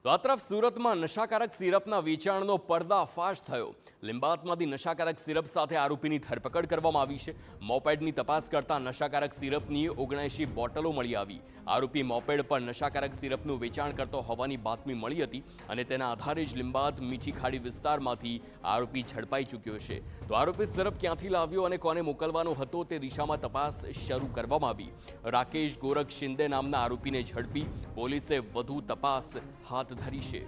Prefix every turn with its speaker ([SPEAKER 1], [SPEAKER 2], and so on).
[SPEAKER 1] તો આ તરફ સુરતમાં નશાકારક સિરપના વેચાણનો પર્દાફાશ થયો। લિંબાયતમાંથી નશાકારક સિરપ સાથે આરોપીની ધરપકડ કરવામાં આવી છે। મોપેડની તપાસ કરતા નશાકારક સિરપની 79 બોટલો મળી આવી। આરોપી મોપેડ પર નશાકારક સિરપનું વેચાણ કરતો હોવાની બાતમી મળી હતી અને તેના આધારે જ લિંબાયત મીઠી ખાડી વિસ્તારમાંથી આરોપી ઝડપાઈ ચૂક્યો છે। તો આરોપી સિરપ ક્યાંથી લાવ્યો અને કોને મોકલવાનો હતો તે દિશામાં તપાસ શરૂ કરવામાં આવી। રાકેશ ગોરખ શિંદે નામના આરોપીને ઝડપી પોલીસે વધુ તપાસ હાથ ધરી છે।